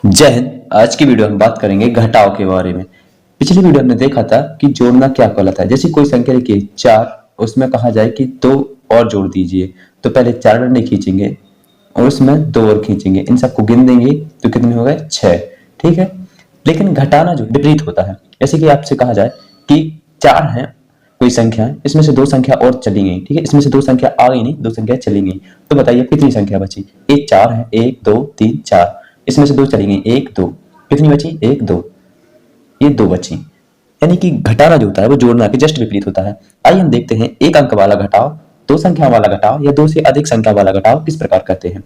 जय हिंद। आज की वीडियो में बात करेंगे घटाव के बारे में। पिछली वीडियो हमने देखा था कि जोड़ना क्या कहलाता है। जैसे कोई संख्या लिखिए 4, उसमें कहा जाए कि 2 और जोड़ दीजिए, तो पहले 4 डंडे खींचेंगे और उसमें 2 और खींचेंगे, इन सबको गिन देंगे तो कितने हो गए 6। ठीक है। लेकिन घटाना जो विपरीत होता है, जैसे कि आपसे कहा जाए कि 4 है कोई संख्या है, इसमें से 2 संख्या और चली गई। ठीक है, इसमें से 2 संख्या आ गई नहीं, 2 संख्या चली गई, तो बताइए कितनी संख्या बची। एक 4 है, 1 2 3 4, इसमें से 2 चली गई, 1 2, कितनी बची 1 2, ये 2 बची। यानी कि घटाना जो होता है वो जोड़ना के जस्ट विपरीत होता है। आइए हम देखते हैं एक अंक वाला घटाव, 2 संख्या वाला घटाव या 2 से अधिक संख्या वाला घटाव किस प्रकार करते हैं।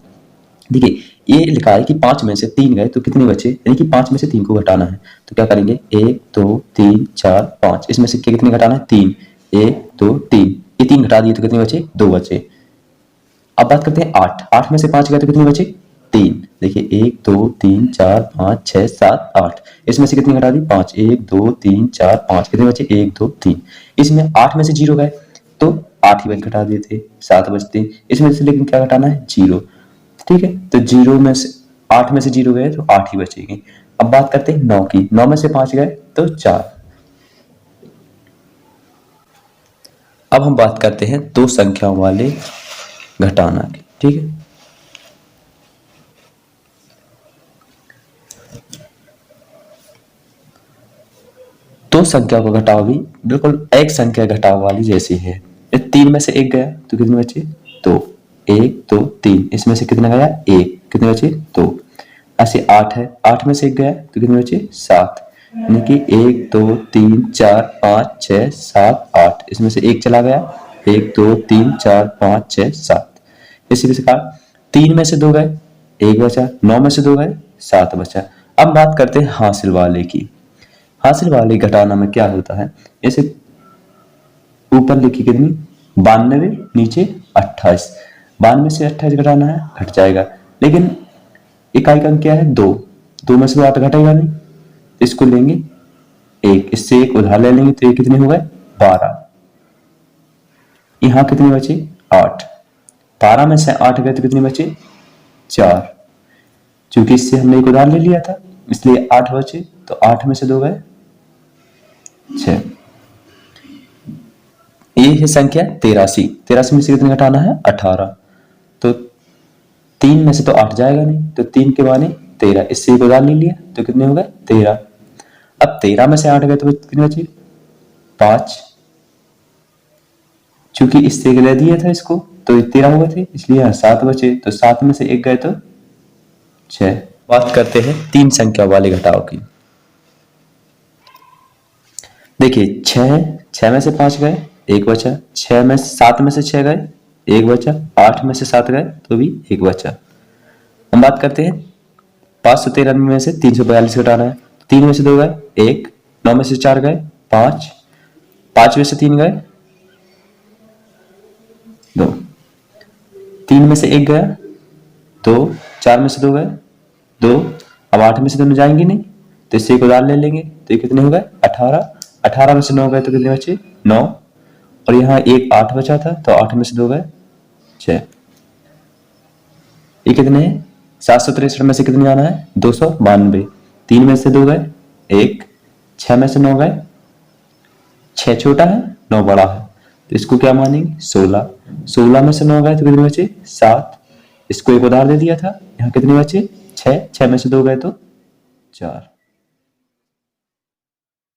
देखिए, ये लिखा है कि 5 में से 3 गए तो कितने बचे, यानी कि 5 में से 3 को घटाना है, तो क्या करेंगे 1 2 3 4 5, इसमें से कितने घटाना है 3, 1 2 3, ये 3 घटा दिए तो कितने बचे 2 बचे। अब बात करते हैं 8, 8 में से 5 गए तो कितने बचे 3। देखिए 1 2 3 4 5 6 7 8, इसमें से कितनी घटा दी 5, 1 2 3 4 5, कितने बचे 1 2 3। इसमें 8 में से 0 गए तो 8 ही बच घटा दिए थे, 7 बचते। इसमें से लेकिन क्या घटाना है 0। ठीक है, तो 0 में से 8 में से 0 गए तो 8 ही बचेगी। अब बात करते हैं 9 की, 9 में से 5 गए तो 4। अब हम बात करते हैं 2 संख्याओं वाले घटाना की। ठीक है, दो संख्या का घटाव भी बिल्कुल एक संख्या घटाव वाली जैसी है। 3 में से 1 गया तो कितने बचे 2, 1 2 3, इसमें से कितना गया 1, कितने बचे 2। ऐसे 8 है, 8 में से 1 गया तो कितने बचे 7, यानी कि 1 2 3 4 5 6 7 8, इसमें से 1 चला गया, 1 2 3 4 5 6 7। इसी प्रकार 3 में से 2 गए 1 बचा, 9 में से 2 गए 7 बचा। अब बात करते हैं हासिल वाले की। हासिल वाले घटाना में क्या होता है, जैसे ऊपर लिखी कितनी 92, नीचे 28, 92 से 28 घटाना है घट जाएगा, लेकिन इकाई का अंक क्या है 2, 2 में से 8 घटेगा नहीं, इसको लेंगे 1, इससे एक उधार ले लेंगे तो ये कितने हो गए 12। यहां कितने बचे 8, 12 में से 8 गए तो कितने बचे 4, क्योंकि इससे हमने एक उधार ले लिया था इसलिए 8 बचे, तो 8 में से 2 गए 6। ये है संख्या 83, 83 में से कितने घटाना है 18, तो 3 में से तो 8 जाएगा नहीं, तो 3 के माने 13, इससे एक उधार ले लिया तो कितने हो गए 13। अब 13 में से 8 गए तो कितने बचे 5, चूंकि इससे एक ले दिया था इसको तो 13 हो गए थे, इसलिए यहाँ 7 बचे, तो 7 में से 1 गए तो 6। बात करते हैं 3 संख्या वाले घटाव की। देखिए 6 में से 5 गए 1 बचा, 6 में 7 में से 6 गए 1 बचा, 8 में से 7 गए तो भी 1 बचा। हम बात करते हैं 593 में से 342 घटाना है, 3 में से 2 गए 1, 9 में से 4 गए 5, 5 में से 3 गए 2, 3 में से 1 गया 2, 4 में से 2 गए 2, अब 8 में से दोनों जाएंगे नहीं तो इससे एक उधार ले लेंगे, तो ये कितने हो गए 18, 18 में से 9 गए तो कितने बचे 9, और यहाँ एक 8 बचा था तो 8 में से 2 गए 6। ये कितने हैं 763 में से कितने आना है 292, 3 में से 2 गए 1, 6 में से 9 गए, 6 छोटा है 9 बड़ा है, तो इसको क्या मानेंगे 16, 16 में से 9 गए तो कितने बचे 7, इसको एक उधार दे दिया था, यहाँ कितने बचे 6, 6 में से 2 गए तो 4।